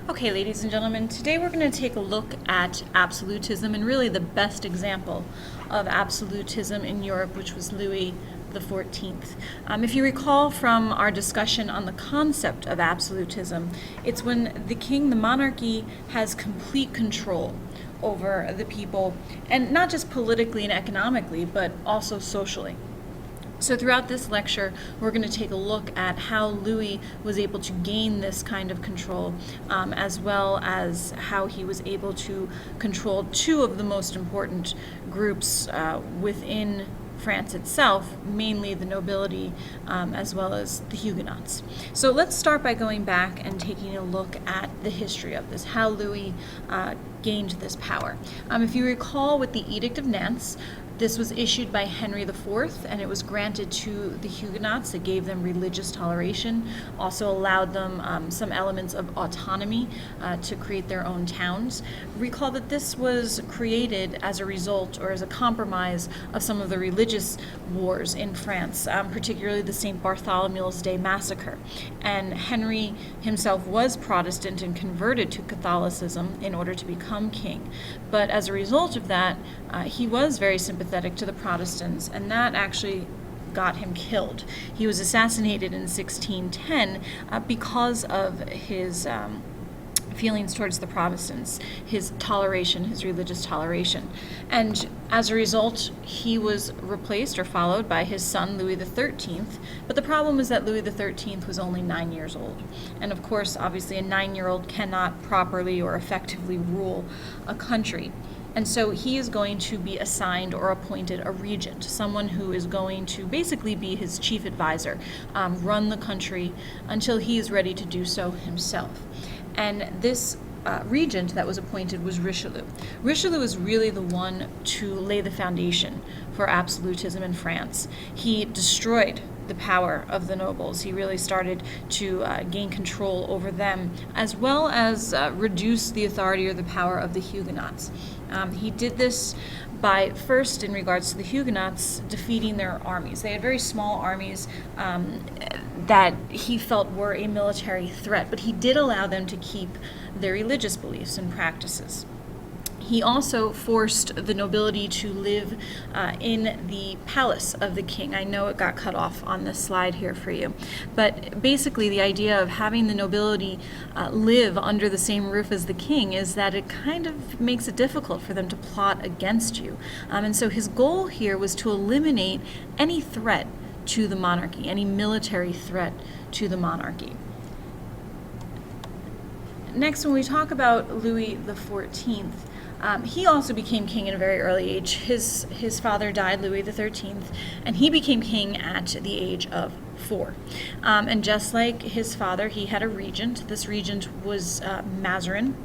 Okay, ladies and gentlemen, today we're going to take a look at absolutism and really the best example of absolutism in Europe, which was Louis XIV. If you recall from our discussion on the concept of absolutism, it's when the king, the monarchy, has complete control over the people, and not just politically and economically, but also socially. So throughout this lecture, we're going to take a look at how Louis was able to gain this kind of control, as well as how he was able to control two of the most important groups within France itself, mainly the nobility, as well as the Huguenots. So let's start by going back and taking a look at the history of this, how Louis gained this power. If you recall with the Edict of Nantes, this was issued by Henry IV, and it was granted to the Huguenots. It gave them religious toleration, also allowed them some elements of autonomy to create their own towns. Recall that this was created as a result or as a compromise of some of the religious wars in France, particularly the St. Bartholomew's Day massacre. And Henry himself was Protestant and converted to Catholicism in order to become king. But as a result of that, he was very sympathetic to the Protestants, and that actually got him killed. He was assassinated in 1610 because of his feelings towards the Protestants, his toleration, his religious toleration. And as a result, he was replaced or followed by his son, Louis XIII. But the problem was that Louis XIII was only 9 years old. And of course, obviously, a 9-year-old cannot properly or effectively rule a country. And so he is going to be assigned or appointed a regent, someone who is going to basically be his chief advisor, run the country until he is ready to do so himself. And this regent that was appointed was Richelieu. Richelieu was really the one to lay the foundation for absolutism in France. He destroyed the power of the nobles. He really started to gain control over them, as well as reduce the authority or the power of the Huguenots. He did this by first, in regards to the Huguenots, defeating their armies. They had very small armies that he felt were a military threat, but he did allow them to keep their religious beliefs and practices. He also forced the nobility to live in the palace of the king. I know it got cut off on this slide here for you, but basically the idea of having the nobility live under the same roof as the king is that it kind of makes it difficult for them to plot against you. And so his goal here was to eliminate any threat to the monarchy, any military threat to the monarchy. Next, when we talk about Louis XIV, he also became king at a very early age. His father died, Louis XIII, and he became king at the age of 4. And just like his father, he had a regent. This regent was Mazarin.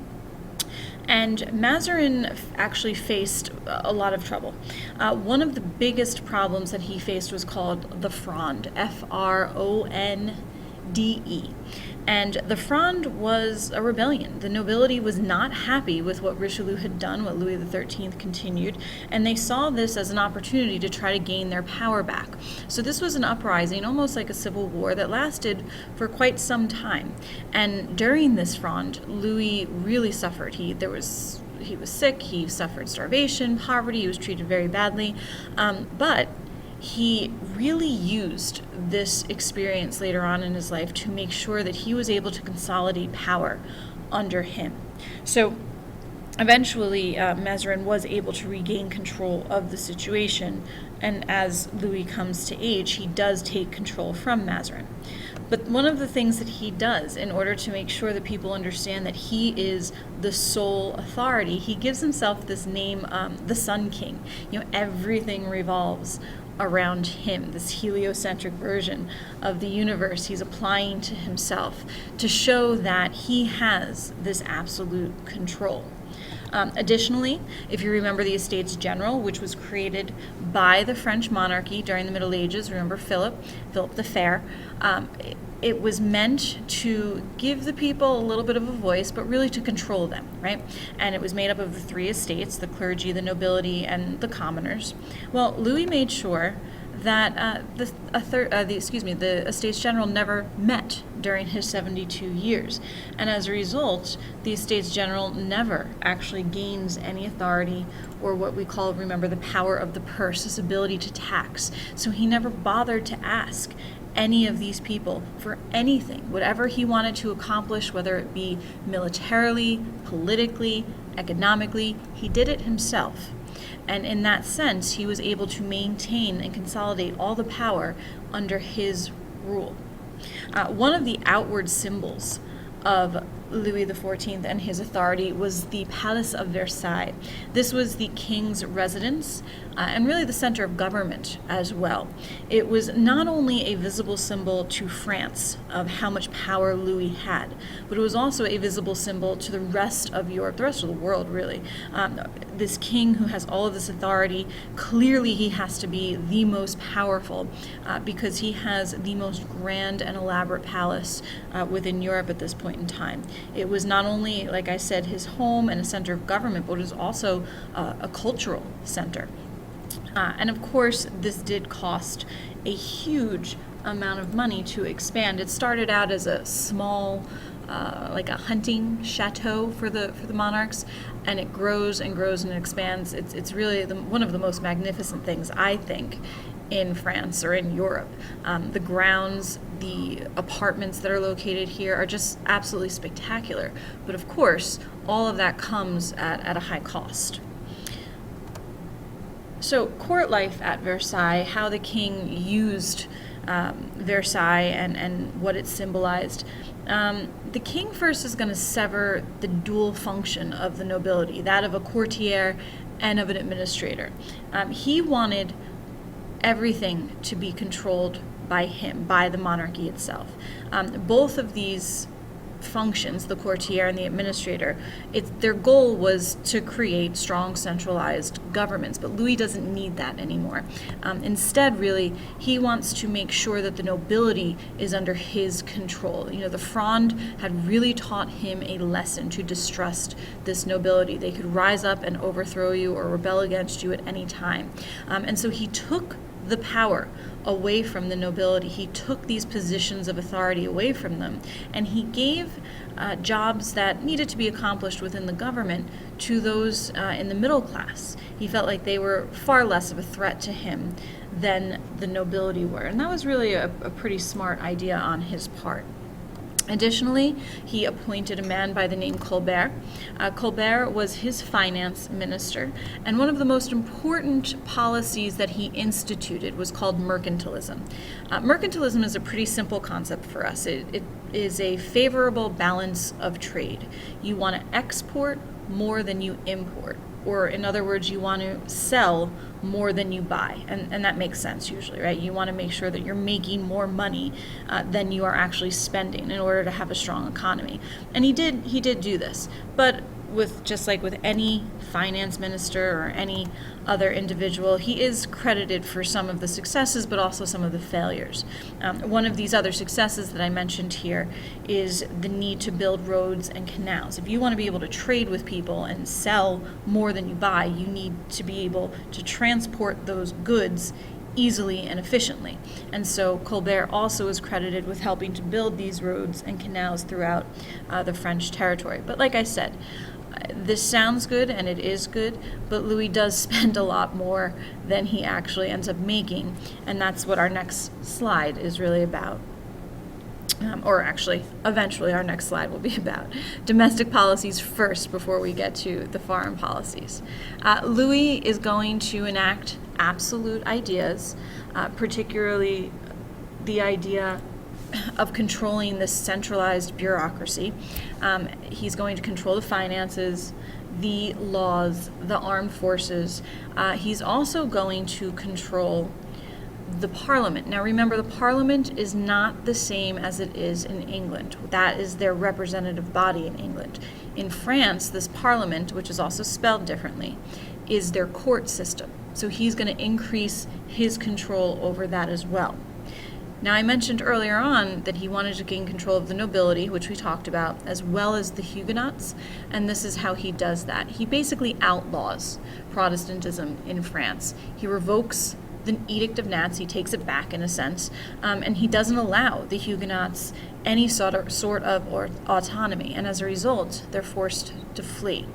And Mazarin actually faced a lot of trouble. One of the biggest problems that he faced was called the Fronde, Fronde. And the Fronde was a rebellion. The nobility was not happy with what Richelieu had done, what Louis XIII continued, and they saw this as an opportunity to try to gain their power back. So this was an uprising, almost like a civil war, that lasted for quite some time. And during this Fronde, Louis really suffered. He was sick, he suffered starvation, poverty, he was treated very badly, but he really used this experience later on in his life to make sure that he was able to consolidate power under him. So eventually, Mazarin was able to regain control of the situation, and as Louis comes to age, he does take control from Mazarin. But one of the things that he does in order to make sure that people understand that he is the sole authority, he gives himself this name, the Sun King. Everything revolves around him, this heliocentric version of the universe he's applying to himself to show that he has this absolute control. Additionally, if you remember the Estates General, which was created by the French monarchy during the Middle Ages, remember Philip the Fair, it was meant to give the people a little bit of a voice, but really to control them, right? And it was made up of the 3 estates, the clergy, the nobility, and the commoners. Well, Louis made sure that the Estates General never met during his 72 years. And as a result, the Estates General never actually gains any authority, or what we call, remember, the power of the purse, this ability to tax. So he never bothered to ask any of these people for anything, whatever he wanted to accomplish, whether it be militarily, politically, economically. He did it himself. And in that sense, he was able to maintain and consolidate all the power under his rule. One of the outward symbols of Louis XIV and his authority was the Palace of Versailles. This was the king's residence and really the center of government as well. It was not only a visible symbol to France of how much power Louis had, but it was also a visible symbol to the rest of Europe, the rest of the world, really. This king who has all of this authority, clearly he has to be the most powerful because he has the most grand and elaborate palace within Europe at this point in time. It was not only, like I said, his home and a center of government, but it was also a cultural center. And of course, this did cost a huge amount of money to expand. It started out as a small, like a hunting chateau for the monarchs, and it grows and grows and expands. It's really one of the most magnificent things, I think, in France or in Europe. The grounds, the apartments that are located here are just absolutely spectacular. But of course, all of that comes at a high cost. So court life at Versailles, how the king used Versailles and what it symbolized. The king first is going to sever the dual function of the nobility, that of a courtier and of an administrator. He wanted everything to be controlled by him, by the monarchy itself. Both of these functions, the courtier and the administrator, their goal was to create strong centralized governments, but Louis doesn't need that anymore. Instead, really, he wants to make sure that the nobility is under his control. You know, the Fronde had really taught him a lesson to distrust this nobility. They could rise up and overthrow you or rebel against you at any time. And so he took the power away from the nobility. He took these positions of authority away from them, and he gave jobs that needed to be accomplished within the government to those in the middle class. He felt like they were far less of a threat to him than the nobility were, and that was really a pretty smart idea on his part. Additionally, he appointed a man by the name Colbert. Colbert was his finance minister, and one of the most important policies that he instituted was called mercantilism. Mercantilism is a pretty simple concept for us. It is a favorable balance of trade. You want to export more than you import. Or in other words, you want to sell more than you buy. And that makes sense usually, right? You want to make sure that you're making more money than you are actually spending in order to have a strong economy. And he did do this. But just like with any finance minister or any other individual, he is credited for some of the successes, but also some of the failures. One of these other successes that I mentioned here is the need to build roads and canals. If you want to be able to trade with people and sell more than you buy, you need to be able to transport those goods easily and efficiently. And so Colbert also is credited with helping to build these roads and canals throughout the French territory. But like I said, this sounds good, and it is good, but Louis does spend a lot more than he actually ends up making, and that's what our next slide is really about. Or actually, eventually our next slide will be about domestic policies first before we get to the foreign policies. Louis is going to enact absolute ideas, particularly the idea of controlling this centralized bureaucracy. He's going to control the finances, the laws, the armed forces. He's also going to control the parliament. Now remember, the parliament is not the same as it is in England. That is their representative body in England. In France, this parliament, which is also spelled differently, is their court system. So he's going to increase his control over that as well. Now, I mentioned earlier on that he wanted to gain control of the nobility, which we talked about, as well as the Huguenots, and this is how he does that. He basically outlaws Protestantism in France. He revokes the Edict of Nantes. He takes it back in a sense, and he doesn't allow the Huguenots any sort of autonomy, and as a result, they're forced to flee.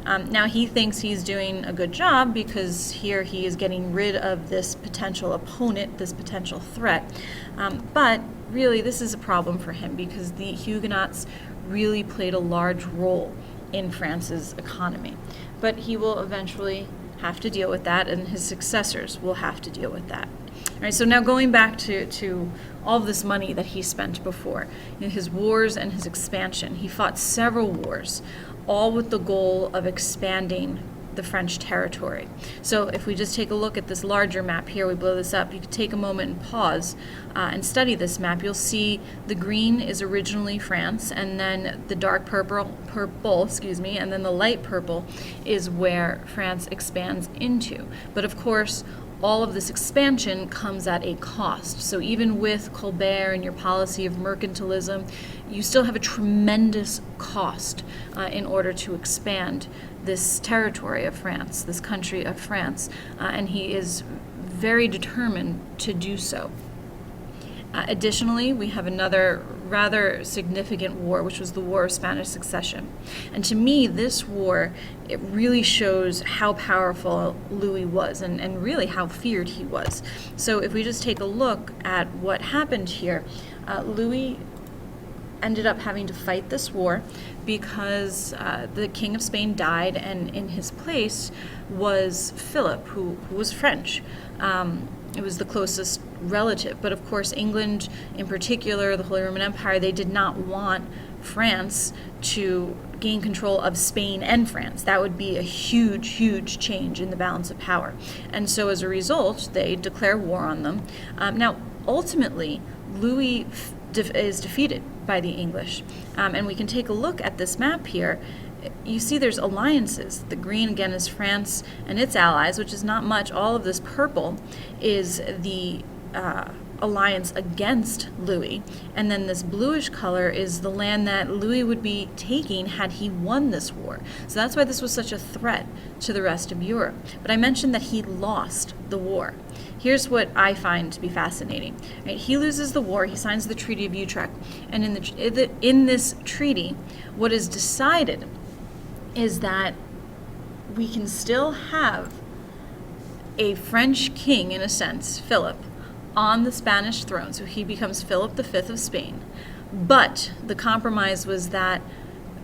Now, he thinks he's doing a good job because here he is getting rid of this potential opponent, this potential threat, but really this is a problem for him because the Huguenots really played a large role in France's economy. But he will eventually have to deal with that, and his successors will have to deal with that. All right, so now going back to all of this money that he spent before, his wars and his expansion. He fought several wars, all with the goal of expanding the French territory. So if we just take a look at this larger map here, we blow this up, you could take a moment and pause and study this map. You'll see the green is originally France, and then the dark purple, and then the light purple is where France expands into. But of course, all of this expansion comes at a cost. So even with Colbert and your policy of mercantilism, you still have a tremendous cost in order to expand this territory of France, this country of France, and he is very determined to do so. Additionally, we have another rather significant war, which was the War of Spanish Succession. And to me, this war, it really shows how powerful Louis was and really how feared he was. So if we just take a look at what happened here, Louis ended up having to fight this war because the King of Spain died, and in his place was Philip, who was French. It was the closest relative. But of course, England in particular, the Holy Roman Empire, they did not want France to gain control of Spain and France. That would be a huge, huge change in the balance of power. And so as a result, they declare war on them. Now, ultimately, Louis is defeated by the English. And we can take a look at this map here. You see there's alliances. The green, again, is France and its allies, which is not much. All of this purple is the alliance against Louis. And then this bluish color is the land that Louis would be taking had he won this war. So that's why this was such a threat to the rest of Europe. But I mentioned that he lost the war. Here's what I find to be fascinating. Right? He loses the war, he signs the Treaty of Utrecht, and in this treaty, what is decided is that we can still have a French king, in a sense, Philip, on the Spanish throne. So he becomes Philip V of Spain. But the compromise was that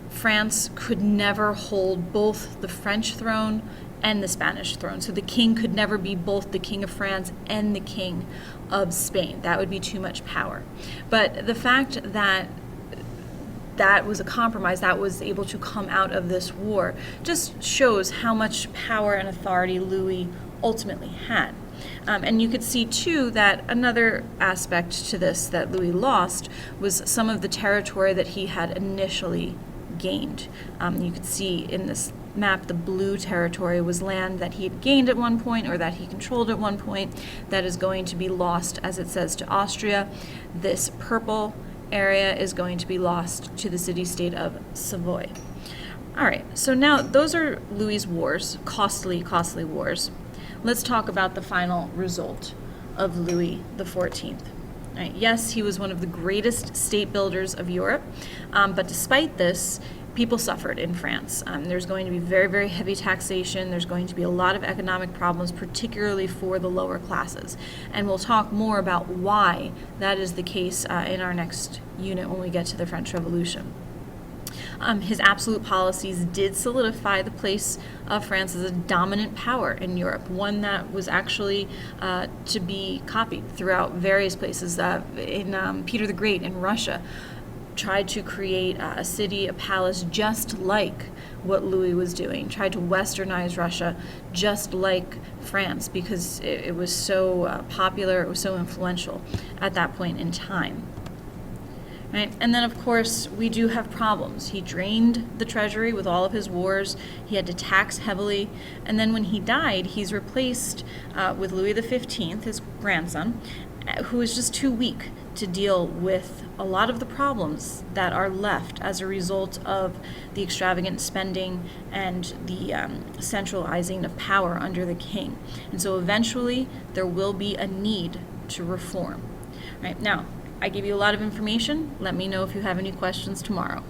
France could never hold both the French throne and the Spanish throne. So the king could never be both the king of France and the king of Spain. That would be too much power. But the fact that that was a compromise that was able to come out of this war just shows how much power and authority Louis ultimately had. And you could see, too, that another aspect to this that Louis lost was some of the territory that he had initially gained. You could see in this map, the blue territory was land that he had gained at one point or that he controlled at one point that is going to be lost, as it says, to Austria. This purple area is going to be lost to the city-state of Savoy. All right, so now those are Louis's wars, costly wars. Let's talk about the final result of Louis XIV. Right, yes, he was one of the greatest state builders of Europe, but despite this, people suffered in France. There's going to be very, very heavy taxation. There's going to be a lot of economic problems, particularly for the lower classes. And we'll talk more about why that is the case in our next unit when we get to the French Revolution. His absolute policies did solidify the place of France as a dominant power in Europe, one that was actually to be copied throughout various places. In Peter the Great in Russia, tried to create a city, a palace, just like what Louis was doing, tried to westernize Russia just like France because it was so popular, it was so influential at that point in time. Right? And then, of course, we do have problems. He drained the treasury with all of his wars. He had to tax heavily. And then when he died, he's replaced with Louis XV, his grandson, who was just too weak to deal with a lot of the problems that are left as a result of the extravagant spending and the centralizing of power under the king. And so eventually there will be a need to reform. Right now, I gave you a lot of information. Let me know if you have any questions tomorrow.